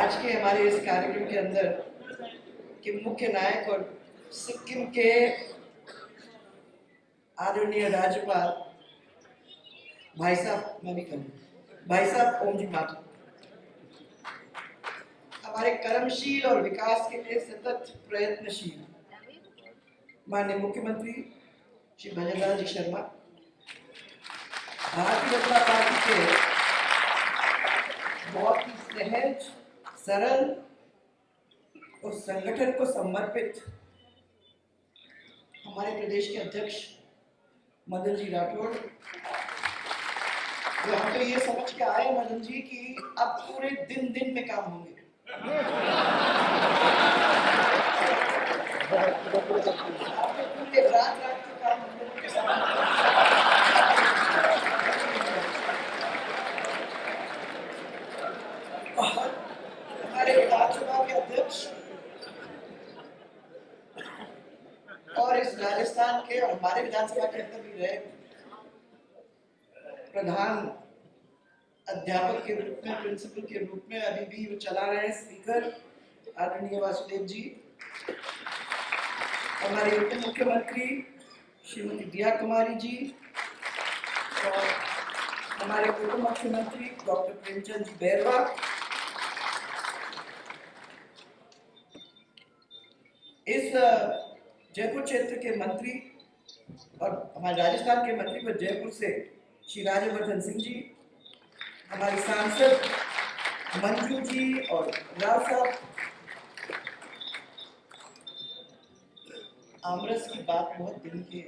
आज के हमारे इस कार्यक्रम के अंदर के मुख्य नायक और सिक्किम के आदरणीय राज्यपाल भाई साहब ओमजी माथुर, हमारे कर्मशील और विकास के लिए सतत प्रयत्नशील माननीय मुख्यमंत्री श्री भजनलाल जी शर्मा, भारतीय जनता पार्टी के बहुत ही सहज, सरल और संगठन को समर्पित हमारे प्रदेश के अध्यक्ष मदन जी राठौड़, जो हम तो ये समझ के आए मदन जी कि अब पूरे दिन दिन में काम होंगे। पूरे रात रात के काम हम लोगों के साथ हमारे विधानसभा के अध्यक्ष और इस राजस्थान के और हमारे विधानसभा के अंदर भी रहे प्रधान अध्यापक के रूप में, प्रिंसिपल के रूप में अभी भी वो चला रहे हैं, स्पीकर आदरणीय वासुदेव जी, हमारे उप मुख्यमंत्री श्रीमती दिया कुमारी जी और हमारे उप मुख्यमंत्री डॉक्टर प्रेमचंद जी बैरवा, इस जयपुर क्षेत्र के मंत्री और हमारे राजस्थान के मंत्री पर जयपुर से श्री राज्यवर्धन सिंह जी, हमारी सांसद मंजू जी और राव साहब। आमरस की बात बहुत दिन की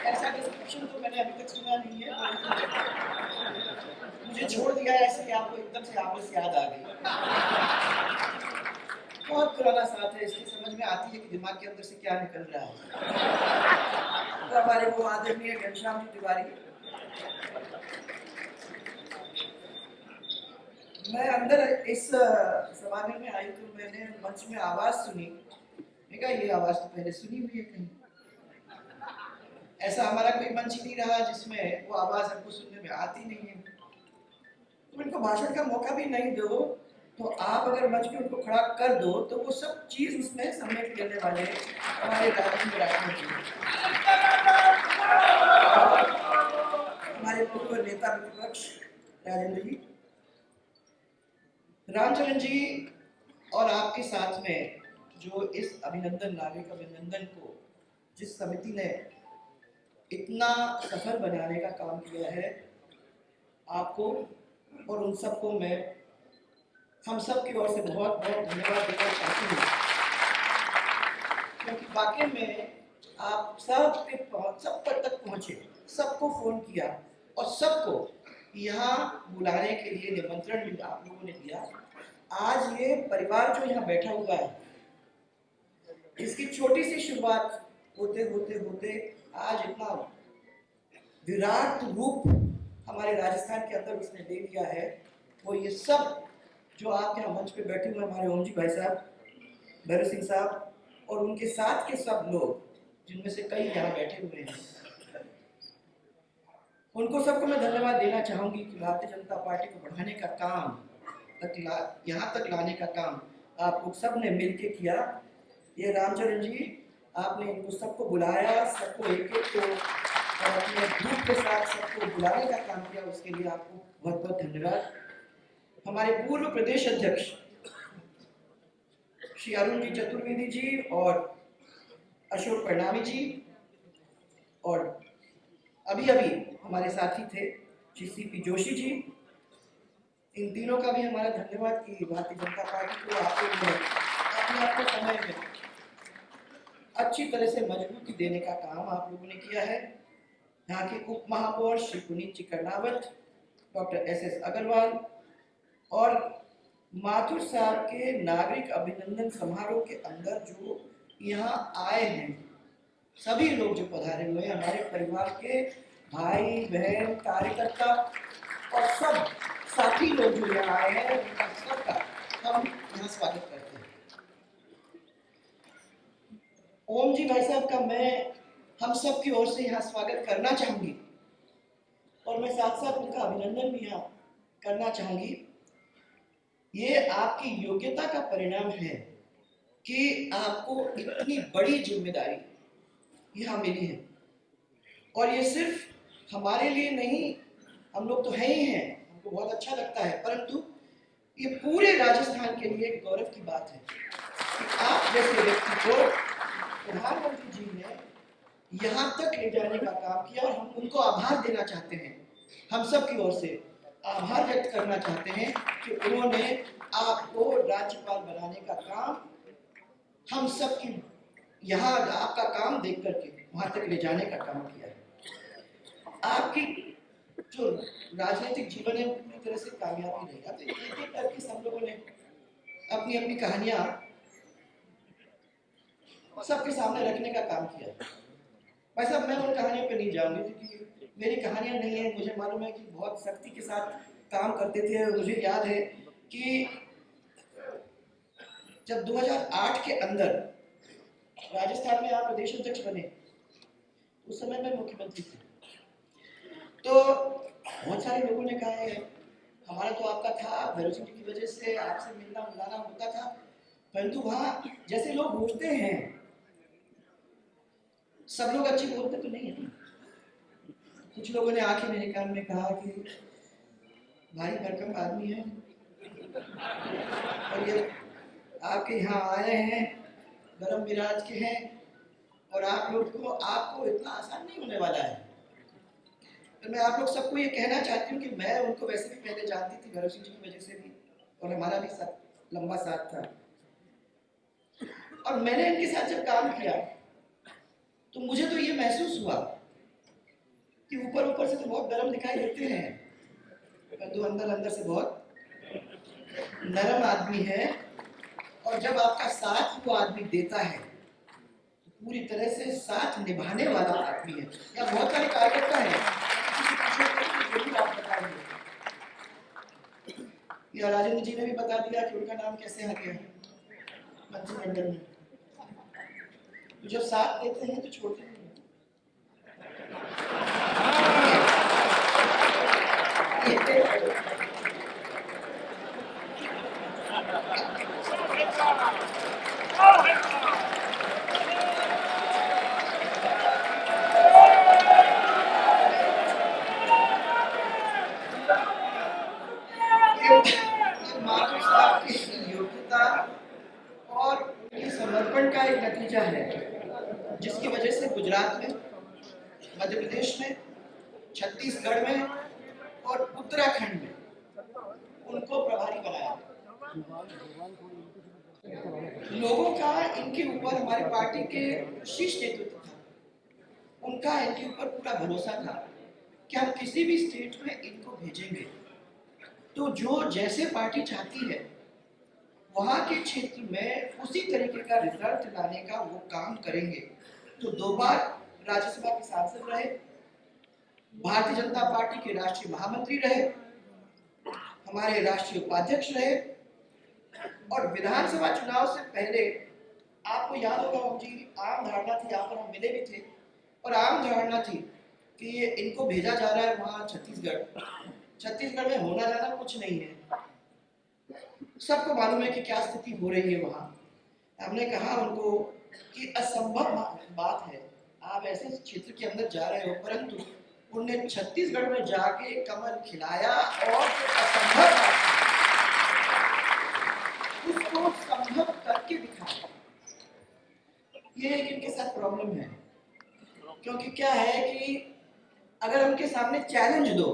ऐसा डिस्क्रिप्शन तो मैंने अभी तक सुना नहीं है, मुझे छोड़ दिया ऐसे कि आपको एकदम से आमरस याद आ गई। बहुत पुराना साथ है, इसकी समझ में आती है कि दिमाग के अंदर से क्या निकल रहा है। तो हमारे वो आदरणीय घनश्याम जी तिवारी, मैं अंदर इस समारोह में आई तो मैंने मंच में आवाज सुनी, मैंने कहा ये आवाज तो पहले सुनी हुई है कहीं। ऐसा हमारा कोई मंच ही नहीं रहा जिसमें वो आवाज हमको सुनने में आती नहीं है। तो इनको भाषण का मौका भी नहीं दो तो आप अगर मंच पे उनको खड़ा कर दो तो वो सब चीज उसमें समेट लेने वाले हमारे राजेंद्र राठौड़ जी, हमारे पूर्व नेता प्रतिपक्ष राजेंद्र जी, रामचरण जी और आपके साथ में जो इस अभिनंदन, नागरिक अभिनंदन को जिस समिति ने इतना सफल बनाने का काम किया है, आपको और उन सबको मैं हम सब की ओर से बहुत बहुत धन्यवाद देना चाहती हूँ, क्योंकि वाकई में आप सब पर तक पहुँचे, सबको फोन किया और सबको यहाँ बुलाने के लिए निमंत्रण भी आप लोगों ने दिया। आज ये परिवार जो यहाँ बैठा हुआ है, इसकी छोटी सी शुरुआत होते होते होते आज इतना विराट रूप हमारे राजस्थान के अंदर उसने ले लिया है। वो ये सब जो आप यहाँ मंच पे बैठे हुए हमारे ओमजी भाई साहब, भैरव सिंह साहब और उनके साथ के सब लोग जिनमें से कई यहाँ बैठे हुए हैं, उनको सबको मैं धन्यवाद देना चाहूंगी कि भारतीय जनता पार्टी को बढ़ाने का काम यहाँ तक लाने का काम आप लोग सब ने मिलकर किया। ये रामचरण जी, आपने इनको सबको बुलाया, सबको एक एक को और अपने ग्रुप के साथ सबको बुलाने का काम किया, उसके लिए आपको बहुत बहुत धन्यवाद। हमारे पूर्व प्रदेश अध्यक्ष श्री अरुण जी चतुर्वेदी जी और अशोक प्रणामी जी और अभी हमारे साथी थे श्री सीपी जोशी जी, इन तीनों का भी हमारा धन्यवाद कि भारतीय जनता पार्टी को अपने आपको समय में अच्छी तरह से मजबूती देने का काम आप लोगों ने किया है। यहाँ के उप महापौर श्री पुनीत जी कर्णावत, डॉक्टर SS अग्रवाल और माथुर साहब के नागरिक अभिनंदन समारोह के अंदर जो यहाँ आए हैं, सभी लोग जो पधारे हुए हमारे परिवार के भाई बहन, कार्यकर्ता और सब साथी लोग जो यहाँ आए हैं, उनका सबका हम यहाँ स्वागत करते हैं। ओम जी भाई साहब का मैं हम सब की ओर से यहाँ स्वागत करना चाहूंगी और मैं साथ साथ उनका अभिनंदन भी यहाँ करना चाहूंगी, ये आपकी योग्यता का परिणाम है कि आपको इतनी बड़ी जिम्मेदारी यहाँ मिली है। और ये सिर्फ हमारे लिए नहीं, हम लोग तो हैं ही हैं, हमको बहुत अच्छा लगता है, परंतु ये पूरे राजस्थान के लिए एक गौरव की बात है कि आप जैसे व्यक्ति को प्रधानमंत्री जी ने यहाँ तक ले जाने का काम किया। और हम उनको आभार देना चाहते हैं, हम सब की ओर से आभार व्यक्त करना चाहते हैं कि उन्होंने आपको राज्यपाल बनाने का काम, हम सब की यहाँ आपका काम देख करके वहां तक ले जाने का काम किया है। आपकी जो राजनीतिक जीवन है पूरी तरह से कामयाबी रही। अब एक एक करके सब लोगों ने अपनी अपनी कहानियां सबके सामने रखने का काम किया। भाई साहब, मैं उन कहानियों पे नहीं जाऊंगी क्योंकि मेरी कहानियां नहीं है। मुझे मालूम है कि बहुत सख्ती के साथ काम करते थे। मुझे याद है कि जब 2008 के अंदर राजस्थान में आप प्रदेश अध्यक्ष बने, उस समय मैं मुख्यमंत्री थे, तो बहुत सारे लोगों ने कहा है हमारा तो आपका था, भैरव सिंह जी की वजह से आपसे मिलना मिलाना होता था, परंतु वहाँ जैसे लोग बोलते हैं सब लोग अच्छी बोलते तो नहीं है। कुछ लोगों ने आके मेरे कान में कहा कि भारी भरकम आदमी है और ये आपके यहाँ आए हैं, गरम मिजाज के हैं, और आप लोग को आपको इतना आसान नहीं होने वाला है। तो मैं आप लोग सबको ये कहना चाहती हूँ कि मैं उनको वैसे भी पहले जानती थी, भैरव सिंह जी की वजह से भी, और हमारा भी साथ लंबा साथ था। और मैंने इनके साथ जब काम किया तो मुझे तो ये महसूस हुआ कि ऊपर ऊपर से तो बहुत गर्म दिखाई देते हैं, परंतु अंदर अंदर से बहुत नरम आदमी है। और जब आपका साथ वो आदमी देता है तो पूरी तरह से साथ निभाने वाला आदमी है। या बहुत सारे कार्यकर्ता हैं, या राजेंद्र जी ने भी बता दिया कि उनका नाम कैसे आ गया मंत्रिमंडल में। तो जब साथ देते हैं तो छोड़ते नहीं। योग्यता और उनके समर्पण का एक नतीजा है, जिसकी वजह से गुजरात में, मध्य प्रदेश में, छत्तीसगढ़ में और उत्तराखंड में उनको प्रभारी बनाया। लोगों का इनके ऊपर, हमारे पार्टी के शीर्ष नेतृत्व था, उनका इनके ऊपर पूरा भरोसा था कि हम किसी भी स्टेट में इनको भेजेंगे तो जो जैसे पार्टी चाहती है वहां के क्षेत्र में उसी तरीके का रिजल्ट लाने का वो काम करेंगे। तो 2 बार राज्यसभा के सांसद रहे, भारतीय जनता पार्टी के राष्ट्रीय महामंत्री रहे, हमारे राष्ट्रीय उपाध्यक्ष रहे, और विधानसभा चुनाव से पहले आपको याद होगा हम जी, आम धारणा थी, यहाँ पर हम मिले भी थे, और आम धारणा थी कि इनको भेजा जा रहा है वहाँ छत्तीसगढ़ में होना जाना कुछ नहीं है। सबको मालूम है कि क्या स्थिति हो रही है वहाँ। हमने कहा उनको कि असंभव बात है, आप ऐसे क्षेत्र के अंदर जा रहे हो, परंतु उन्होंने छत्तीसगढ़ में जाके कमल खिलाया और असंभव उसको संभव करके दिखाया। ये एक इनके साथ प्रॉब्लम है, क्योंकि क्या है कि अगर उनके सामने चैलेंज दो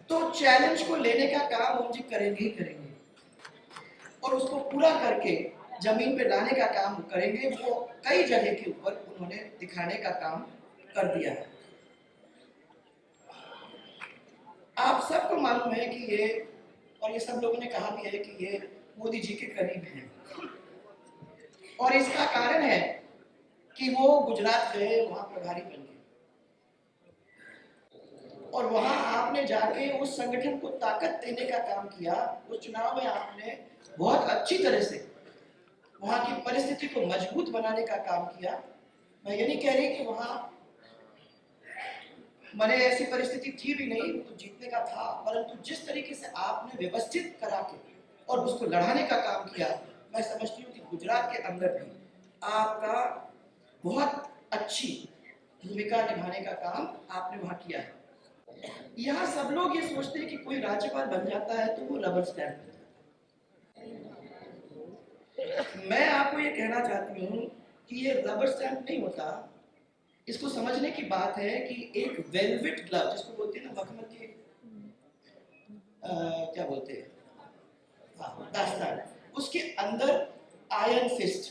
तो चैलेंज को लेने का काम उन जी करेंगे ही करेंगे, और उसको पूरा करके जमीन पे लाने का काम करेंगे। वो कई जगह के ऊपर उन्होंने दिखाने का काम कर दिया है। आप सबको मालूम है कि ये, और ये सब लोगों ने कहा भी है कि ये मोदी जी के करीब हैं, और इसका कारण है कि वो गुजरात गए, वहां प्रभारी बन गए, और वहां आपने जाके उस संगठन को ताकत देने का काम किया। उस चुनाव में आपने बहुत अच्छी तरह से वहां की परिस्थिति को मजबूत बनाने का काम किया। मैं ये नहीं कह रही कि वहां मैंने ऐसी परिस्थिति थी भी नहीं, तो जीतने का था, परंतु जिस तरीके से आपने व्यवस्थित करा के और उसको लड़ाने का काम किया, मैं समझती हूँ कि गुजरात के अंदर भी आपका बहुत अच्छी भूमिका निभाने का काम आपने वहां किया है। यहाँ सब लोग ये सोचते हैं कि कोई राज्यपाल बन जाता है तो वो रबर स्टैंप बन जाता है। मैं आपको ये कहना चाहती हूँ कि ये रबर स्टैंप नहीं होता। इसको समझने की बात है कि एक वेलवेट ग्लव, जिसको बोलते हैं ना मखमल के क्या बोलते हैं, हाँ, दास्तान, उसके अंदर आयरन फिस्ट।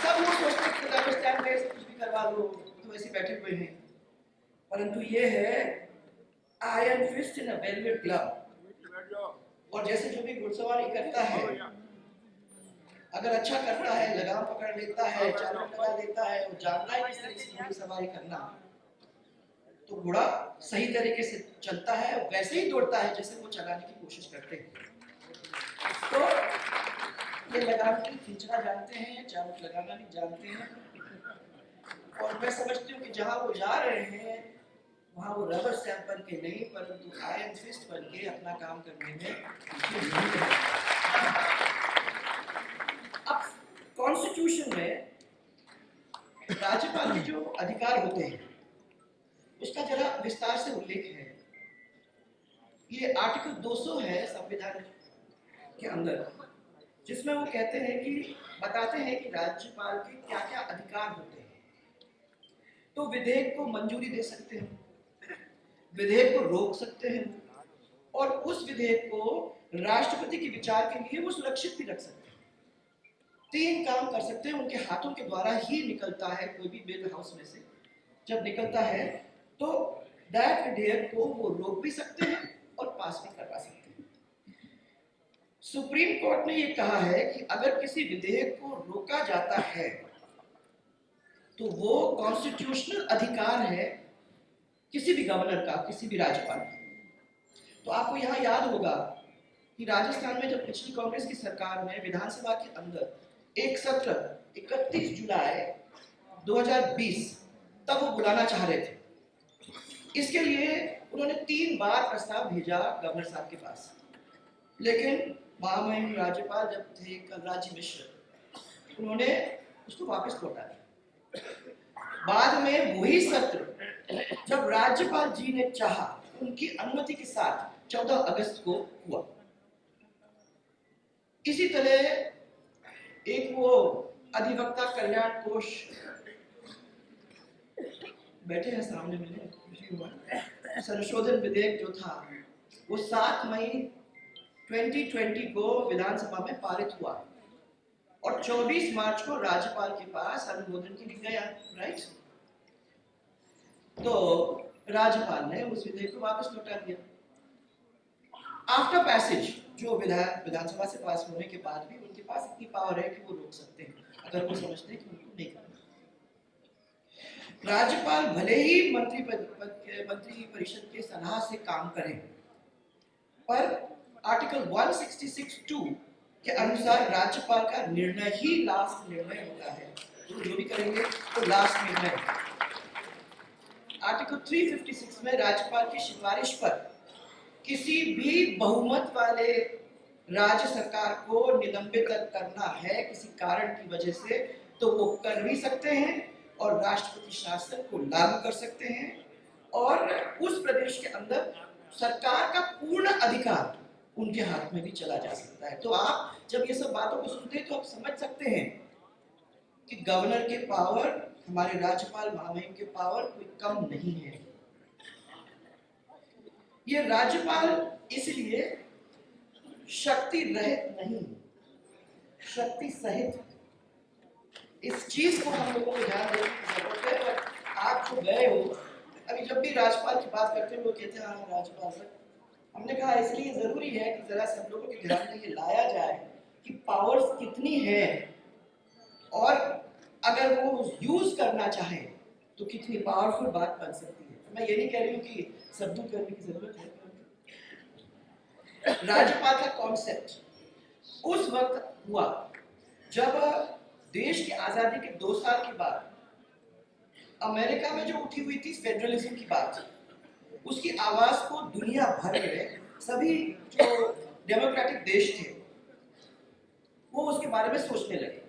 सब लोग सोचते हैं कि रबर स्टैंप में से कुछ भी करवा लो, तो वैसे बैठे हुए हैं, परंतु ये है आयरन फिस्ट इन अ वेलवेट ग्लव। और जैसे जो भी घुड़सवारी करता है, अगर अच्छा करता है, लगाम पकड़ लेता है, चाबुक लगा देता है, वो जानता है किस तरीके से घोड़ी सवारी करना, तो घोड़ा सही तरीके से चलता है, वैसे ही दौड़ता है जैसे वो चलाने की कोशिश करते हैं। तो ये लगाम की खींचना जानते हैं, चाबुक लगाना भी जानते हैं। और मैं समझती हूँ कि जहाँ वो जा रहे हैं वहाँ वो रबर स्टैंप बन के नहीं, परंतु आयरन फिस्ट बन के अपना काम करने में पीछे नहीं है। अब कॉन्स्टिट्यूशन में राज्यपाल के जो अधिकार होते हैं उसका जरा विस्तार से उल्लेख है। ये आर्टिकल 200 है संविधान के अंदर, जिसमें वो कहते हैं कि बताते हैं कि राज्यपाल के क्या क्या अधिकार होते हैं। तो विधेयक को मंजूरी दे सकते हैं, विधेयक को रोक सकते हैं, और उस विधेयक को राष्ट्रपति के विचार के लिए वो सुरक्षित भी रख सकते हैं। 3 काम कर सकते हैं, उनके हाथों के द्वारा ही निकलता है कोई भी बिल हाउस में से। जब निकलता है तो दैट विधेयक को वो रोक भी सकते हैं और पास भी करवा सकते हैं। सुप्रीम कोर्ट ने ये कहा है कि अगर किसी विधेयक को रोका जाता है तो वो कॉन्स्टिट्यूशनल अधिकार है किसी भी गवर्नर का, किसी भी राज्यपाल का। तो आपको यहाँ याद होगा कि राजस्थान में जब पिछली कांग्रेस की सरकार ने विधानसभा के अंदर एक सत्र 31 जुलाई 2020 तब वो बुलाना चाह रहे थे, इसके लिए उन्होंने 3 बार प्रस्ताव भेजा गवर्नर साहब के पास, लेकिन महामहिम राज्यपाल जब थे कलराज मिश्र, उन्होंने उसको वापस लौटा दिया। बाद में वही सत्र जब राज्यपाल जी ने चाहा, उनकी अनुमति के साथ 14 अगस्त को हुआ। इसी तरह एक वो अधिवक्ता कल्याण कोष बैठे हैं सामने मिले, संशोधन विधेयक जो था वो 7 मई 2020 को विधानसभा में पारित हुआ और 24 मार्च को राज्यपाल के पास अनुमोदन के लिए गया, राइट। तो राज्यपाल ने उस विधेयक को वापस लौटा दिया। आफ्टर पैसेज, जो विधानसभा से पास होने के बाद भी उनके पास इतनी पावर है कि वो रोक सकते हैं अगर वो समझते हैं कि उनको नहीं करना। राज्यपाल भले ही मंत्री परिषद के सलाह से काम करें, पर आर्टिकल 166(2) के अनुसार राज्यपाल का निर्णय ही लास्ट निर्णय होता है। तो जो भी करेंगे तो लास्ट निर्णय। आर्टिकल 356 में राज्यपाल की सिफारिश पर किसी भी बहुमत वाले राज्य सरकार को निलंबित करना है किसी कारण की वजह से, तो वो कर भी सकते हैं और राष्ट्रपति शासन को लागू कर सकते हैं, और उस प्रदेश के अंदर सरकार का पूर्ण अधिकार उनके हाथ में भी चला जा सकता है। तो आप जब ये सब बातों को सुनते हैं तो आप समझ सकते हैं कि गवर्नर के पावर, हमारे राज्यपाल महामहिम के पावर कोई कम नहीं है। ये राज्यपाल इसलिए शक्ति रहित नहीं, शक्ति सहित, इस चीज को हम लोगों को ध्यान देने की जरूरत है। आप जो गए हो, अभी जब भी राज्यपाल की बात करते हैं लोग कहते हैं हाँ राज्यपाल सर, हमने कहा इसलिए जरूरी है कि जरा सब लोगों के ध्यान में ये लाया जाए कि पावर्स कितनी है और अगर वो यूज करना चाहे तो कितनी पावरफुल बात बन सकती है। तो मैं ये नहीं कह रही हूँ कि सबदू करने की जरूरत है। राज्यपाल का कॉन्सेप्ट उस वक्त हुआ जब देश की आजादी के 2 साल के बाद अमेरिका में जो उठी हुई थी फेडरलिज्म की बात, उसकी आवाज को दुनिया भर में सभी जो डेमोक्रेटिक देश थे वो उसके बारे में सोचने लगे।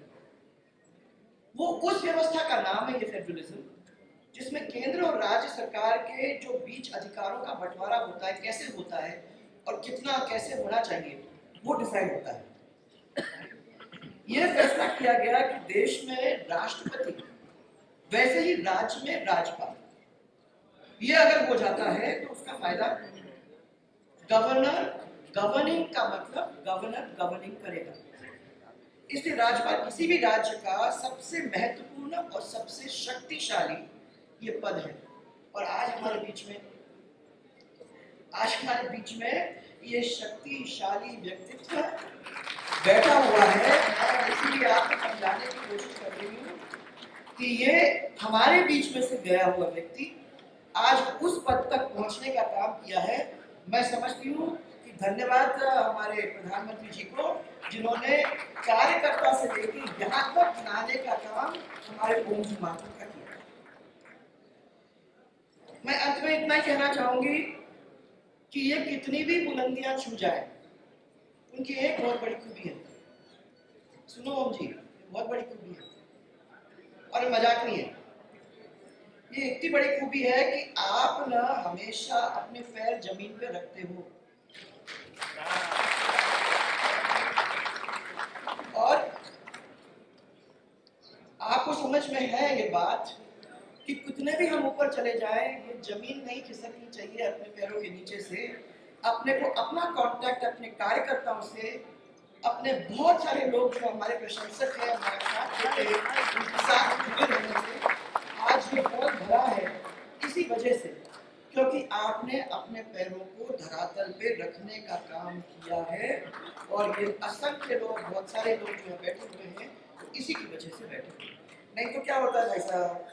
वो उस व्यवस्था का नाम है ये फेडरलिज्म, जिसमें केंद्र और राज्य सरकार के जो बीच अधिकारों का बंटवारा होता है, कैसे होता है और कितना कैसे होना चाहिए, वो डिसाइड होता है। यह फैसला किया गया कि देश में राष्ट्रपति वैसे ही राज्य में राज्यपाल, ये अगर हो जाता है तो उसका फायदा गवर्नर, गवर्निंग का मतलब गवर्नर गवर्निंग करेगा। इसलिए राज्यपाल किसी भी राज्य का सबसे महत्वपूर्ण और सबसे शक्तिशाली ये पद है। और आज हमारे बीच में ये शक्तिशाली व्यक्तित्व बैठा हुआ है। मैं इसीलिए आपको समझाने की कोशिश कर रही हूँ कि ये हमारे बीच में से गया हुआ व्यक्ति आज उस पद तक पहुंचने का काम किया है। मैं समझती हूँ कि धन्यवाद हमारे प्रधानमंत्री जी को, जिन्होंने कार्यकर्ता से लेकर यहाँ तक लाने का काम हमारे ओम जी माथुर का किया। मैं अंत में इतना ही कहना चाहूंगी कि ये कितनी भी बुलंदियां छू जाए, उनकी एक बहुत बड़ी खूबी है। सुनो ओम जी, बहुत बड़ी खूबी है और मजाक नहीं है। ये इतनी बड़ी खूबी है कि आप ना हमेशा अपने पैर जमीन पे रखते हो और आपको समझ में है ये बात कि कितने भी हम ऊपर चले जाएं, ये जमीन नहीं खिसकनी चाहिए अपने पैरों के नीचे से। अपने को अपना कांटेक्ट अपने कार्यकर्ताओं से, अपने बहुत सारे लोग जो हमारे प्रशंसक हैं, हमारे साथ रहते हैं, उनके साथ जुड़े रहने से आज ये फल भरा है। इसी वजह से, क्योंकि आपने अपने पैरों को धरातल पे रखने का काम किया है। और ये असंख्य लोग, बहुत सारे लोग जो बैठे हुए हैं, तो इसी की वजह से बैठे हुए हैं। नहीं तो क्या होता है भाई साहब,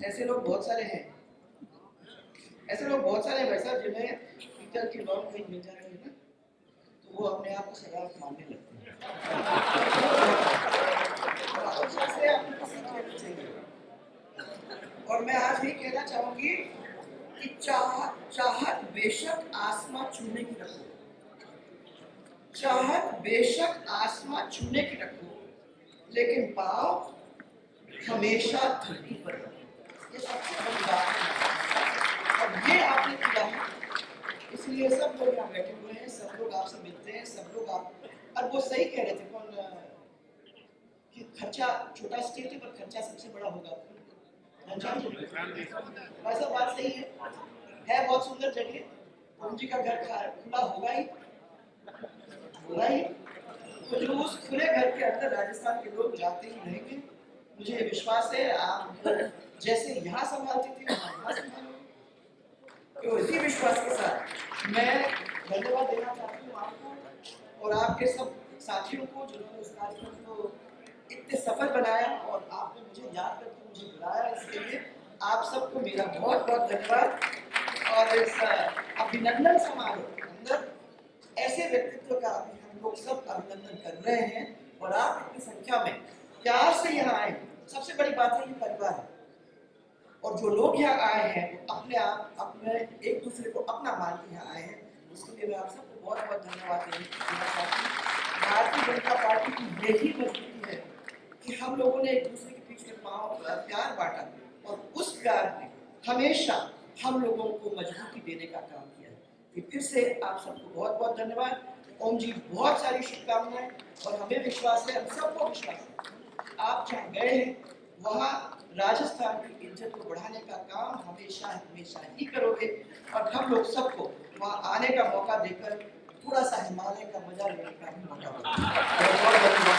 ऐसे लोग बहुत सारे हैं, ऐसे लोग बहुत सारे भाई साहब जिन्हें पीतल की लौंग कहीं मिल जा रही है ना, तो वो अपने आप को सगावत मानने लगते हैं। और मैं आज भी कहना चाहूंगी कि चाहत बेशक आसमां छूने की रखो, चाहत बेशक आसमां छूने की रखो, लेकिन पाँव हमेशा धरती पर रखो। ये सबसे बड़ी बात है और ये आपने किया है। इसलिए सब लोग यहाँ बैठे हुए हैं, सब लोग आपसे मिलते हैं, सब लोग आप, और वो सही कह रहे थे कौन कि खर्चा छोटा स्टेट है पर खर्चा सबसे बड़ा होगा। वैसा बात सही है बहुत सुंदर जगह। ओम जी का घर खुला होगा ही, तो जो उस खुले घर के अंदर राजस्थान के लोग जाते ही रहेंगे। मुझे विश्वास है आप जैसे यहाँ संभालती थी वहाँ संभालोगे। तो इसी विश्वास के साथ मैं धन्यवाद देना चाहती हूँ आपको और आपके सब साथियों को जिन्होंने इस कार्यक्रम को इतने सफल बनाया और आपने मुझे याद करके मुझे बुलाया। इसके लिए आप सबको मेरा बहुत बहुत धन्यवाद। और इस अभिनंदन समारोह के अंदर ऐसे व्यक्तित्व का हम लोग सब अभिनंदन कर रहे हैं और आप इतनी संख्या में प्यार से यहाँ आए। सबसे बड़ी बात है ये परिवार है और जो लोग यहाँ आए हैं अपने आप अपने एक दूसरे को अपना मान के यहाँ आए हैं। उसके लिए मैं आप सबको बहुत बहुत धन्यवाद देना चाहती हूँ। भारतीय जनता पार्टी की यही मजबूती है कि हम लोगों ने एक दूसरे के पीछे प्यार बांटा और उस प्यार ने हमेशा हम लोगों को मजबूती देने का काम किया। फिर से आप सबको बहुत बहुत धन्यवाद। ओम जी बहुत सारी शुभकामनाएं और हमें विश्वास है, हम सबको विश्वास है आप जहाँ गए हैं वहाँ राजस्थान की इज्जत को बढ़ाने का काम हमेशा हमेशा ही करोगे और हम लोग सबको वहाँ आने का मौका देकर थोड़ा सा हिमालय का मजा लेने का भी मौका देंगे।